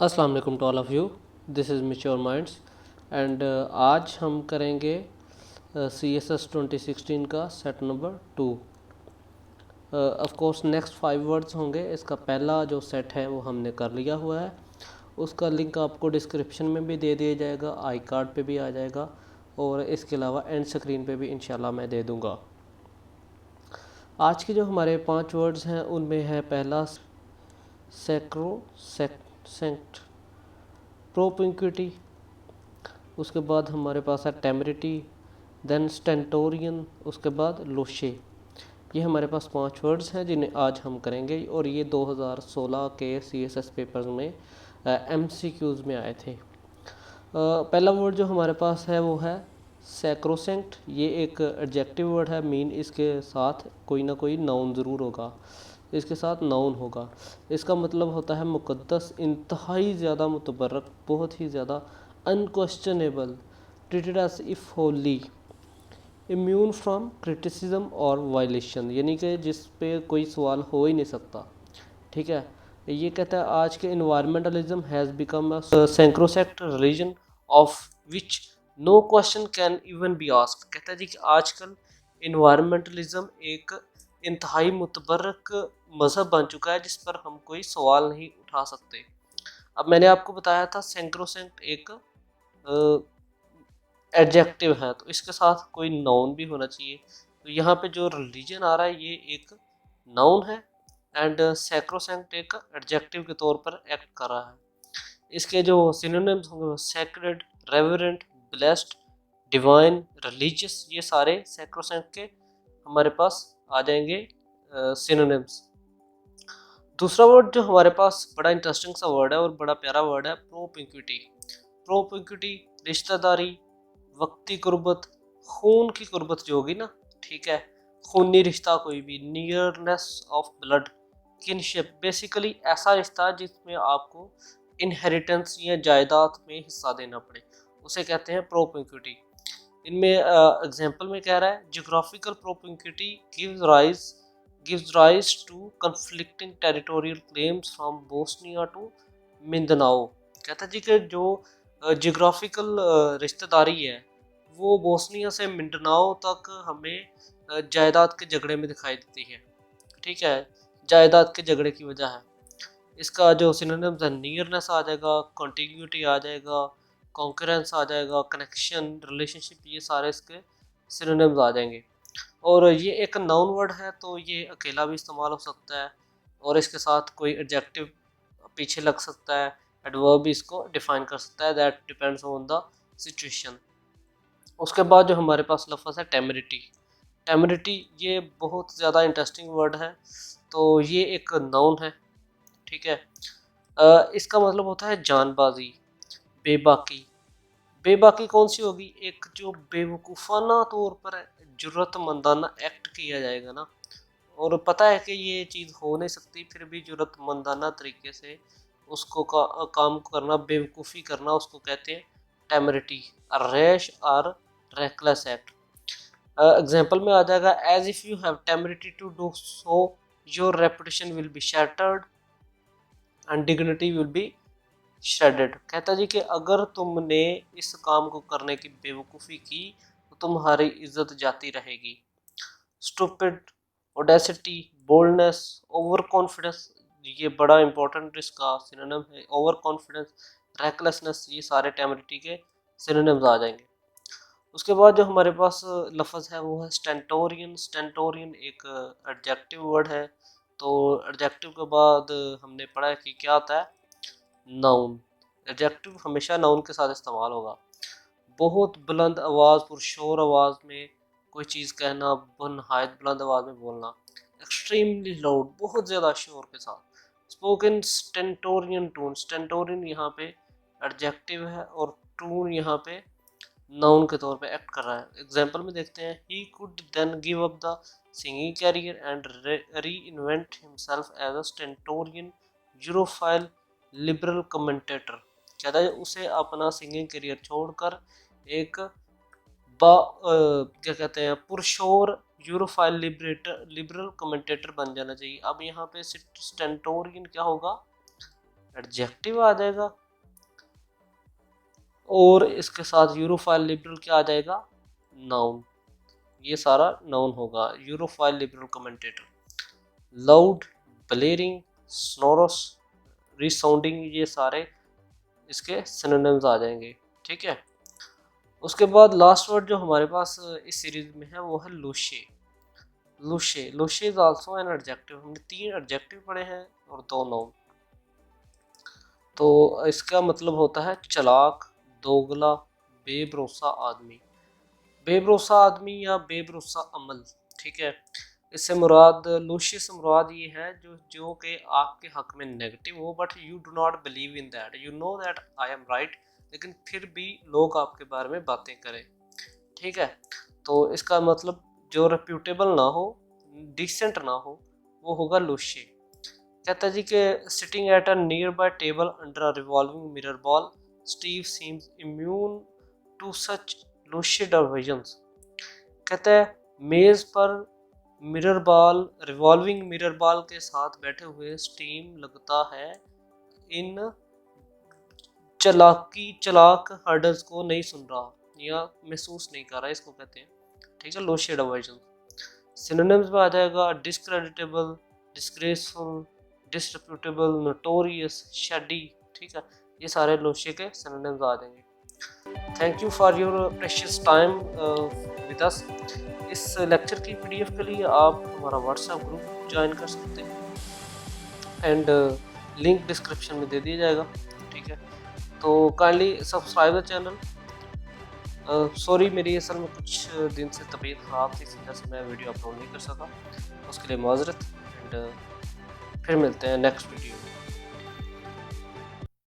अस्सलाम वालेकुम to all of you. This is mature minds and आज हम करेंगे CSS 2016 का set number 2। Of course next 5 words होंगे। इसका पहला जो सेट है वो हमने कर लिया हुआ है। उसका लिंक आपको डिस्क्रिप्शन में भी दे दिया जाएगा, आई कार्ड पे भी आ जाएगा और इसके अलावा एंड स्क्रीन पे भी इंशाल्लाह मैं दे दूँगा। आज के जो हमारे 5 वर्ड्स हैं उनमें है पहला सैक्रो सेंट प्रोपिंक्विटी, उसके बाद हमारे पास है टेमरिटी, देन स्टेंटोरियन, उसके बाद लोशे। ये हमारे पास 5 वर्ड्स हैं जिन्हें आज हम करेंगे और ये 2016 के CSS पेपर्स में MCQs में आए थे। पहला वर्ड जो हमारे पास है वो है सैक्रोसेंट। ये एक एडजेक्टिव वर्ड है, मीन इसके साथ कोई ना कोई नाउन ज़रूर होगा, इसके साथ नाउन होगा। इसका मतलब होता है मुक़द्दस, इंतहाई ज़्यादा मुतबर्रक, बहुत ही ज़्यादा unquestionable, treated as if holy, immune from criticism और वायलेशन, यानी कि जिस पे कोई सवाल हो ही नहीं सकता। ठीक है, ये कहता है आज के environmentalism has become a sacrosanct religion of which no question can even be asked. कहता है जी कि आजकल इन्वायरमेंटलिज्म एक इंतहाई मुतबर्रक मज़हब बन चुका है जिस पर हम कोई सवाल नहीं उठा सकते। अब मैंने आपको बताया था सैक्रोसैक्ट एक एडजेक्टिव है, तो इसके साथ कोई नाउन भी होना चाहिए। तो यहाँ पे जो रिलीजन आ रहा है ये एक नाउन है एंड सैक्रोसैक्ट एक एडजेक्टिव के तौर पर एक्ट कर रहा है। इसके जो सिनोनिम्स होंगे sacred, reverent, blessed, divine, religious, ये सारे सैक्रोसैक्ट के हमारे पास आ जाएंगे सिनोनिम्स। दूसरा वर्ड जो हमारे पास बड़ा इंटरेस्टिंग सा वर्ड है और बड़ा प्यारा वर्ड है प्रोपिंक्विटी। प्रोपिंक्विटी रिश्तेदारी, वक्ती कुर्बत, खून की कुर्बत जो होगी ना, ठीक है, खूनी रिश्ता कोई भी, nearness of blood, kinship, basically ऐसा रिश्ता जिसमें आपको इनहेरिटेंस या जायदाद में हिस्सा देना पड़े, उसे कहते हैं प्रोपिंक्विटी। इनमें एग्जांपल में कह रहा है geographical प्रोपिंक्विटी gives rise to conflicting territorial claims from Bosnia to Mindanao। कहता है जी कि जो जियोग्राफिकल रिश्तेदारी है वो बोस्निया से मिंडनाओ तक हमें जायदाद के झगड़े में दिखाई देती है। ठीक है, जायदाद के झगड़े की वजह है। इसका जो सिनोनिम्स है नियरनेस आ जाएगा, कॉन्टिग्यूटी आ जाएगा, कॉन्करेंस आ जाएगा, कनेक्शन, रिलेशनशिप, ये सारे इसके सिनोनिम्स आ जाएंगे। और ये एक नाउन वर्ड है तो ये अकेला भी इस्तेमाल हो सकता है और इसके साथ कोई एडजेक्टिव पीछे लग सकता है, एडवर्ब भी इसको डिफाइन कर सकता है, that depends on the situation. उसके बाद जो हमारे पास लफ्ज़ है टेमरिटी। टेमरिटी ये बहुत ज़्यादा इंटरेस्टिंग वर्ड है। तो ये एक नाउन है, ठीक है। इसका मतलब होता है जानबाजी, बेबाकी। बेबाकी कौन सी होगी? एक जो बेवकूफ़ाना तौर पर जुर्रतमंदाना एक्ट किया जाएगा ना, और पता है कि ये चीज़ हो नहीं सकती फिर भी जुर्रतमंदाना तरीके से उसको काम करना, बेवकूफ़ी करना, उसको कहते हैं टेमरिटी, रैश और रेकलेस एक्ट। एग्जाम्पल में आ जाएगा as if you have temerity to do so your reputation will be shattered and dignity will be shredded. कहता जी कि अगर तुमने इस काम को करने की बेवकूफ़ी की तो तुम्हारी इज्जत जाती रहेगी। Stupid, Audacity, boldness, over confidence, ये बड़ा इंपॉर्टेंट इसका सिनोनिम है। ओवर कॉन्फिडेंस, रेकलेसनेस, ये सारे टेमरिटी के सिनोनिम्स आ जाएंगे। उसके बाद जो हमारे पास लफ्ज़ है वो है स्टेंटोरियन। स्टेंटोरियन एक एडजेक्टिव वर्ड है। तो एडजेक्टिव के बाद हमने पढ़ा है कि क्या आता है, नाउन। एडजेक्टिव हमेशा नाउन के साथ इस्तेमाल होगा। बहुत बुलंद आवाज़, पुरशोर आवाज़ में कोई चीज़ कहना, नहायत बुलंद आवाज़ में बोलना। एक्सट्रीमली लाउड, बहुत ज़्यादा शोर के साथ। Spoken स्टेंटोरियन tone. स्टेंटोरियन यहाँ पे एडजेक्टिव है और टून यहाँ पे नाउन के तौर पे एक्ट कर रहा है। एग्जाम्पल में देखते हैं he could then give up the singing career and reinvent himself as a stentorian Europhile liberal commentator. कहता है उसे अपना सिंगिंग करियर छोड़कर एक क्या कहते हैं पुरशोर यूरोफाइल लिबरल कमेंटेटर बन जाना चाहिए। अब यहाँ पे स्टेंटोरियन क्या होगा, एडजेक्टिव आ जाएगा, और इसके साथ यूरोफाइल लिबरल क्या आ जाएगा, नाउन। ये सारा नाउन होगा, Europhile liberal commentator. Loud, blaring, sonorous, resounding, ये सारे इसके सिनोनिम्स आ जाएंगे। ठीक है, उसके बाद लास्ट वर्ड जो हमारे पास इस सीरीज में है वो है लूशे। लूशे, लूशे इज आल्सो एन एडजेक्टिव। हमने 3 एडजेक्टिव पढ़े हैं और 2 नाउन। तो इसका मतलब होता है चालाक, दोगला, बेभरोसा आदमी। बेभरोसा आदमी या बेभरोसा अमल। ठीक है, इससे मुराद, लूशी से मुराद ये है जो कि आपके हक में नेगेटिव हो, but you do not believe in that, you know that I am right, लेकिन फिर भी लोग आपके बारे में बातें करें। ठीक है, तो इसका मतलब जो रेप्यूटेबल ना हो, डिसेंट ना हो, वो होगा लूशी। कहता है जी कि sitting at a nearby table under a revolving mirror ball, Steve seems immune to such lucid visions. कहता है मेज पर mirror ball, revolving mirror ball के साथ बैठे हुए स्टीम लगता है इन चलाक हर्डल्स को नहीं सुन रहा या महसूस नहीं कर रहा, इसको कहते हैं। ठीक है, लूसिड विजन। सिनोनिम्स में आ जाएगा डिस्क्रेडिटेबल, डिस्ग्रेसफुल, डिसरेप्यूटेबल, नोटोरियस, शेडी। ठीक है, ये सारे लोशे के सिनोनिम्स आ जाएंगे। Thank you for your precious time with us. इस लेक्चर की पीडीएफ के लिए आप हमारा व्हाट्सएप ग्रुप ज्वाइन कर सकते हैं, एंड लिंक डिस्क्रिप्शन में दे दिया जाएगा। ठीक है, तो kindly subscribe the channel. Sorry, मेरी असल में कुछ दिन से तबीयत ख़राब थी, इस वजह से मैं वीडियो अपलोड नहीं कर सका, उसके लिए माजरत। एंड फिर मिलते हैं नेक्स्ट वीडियो में।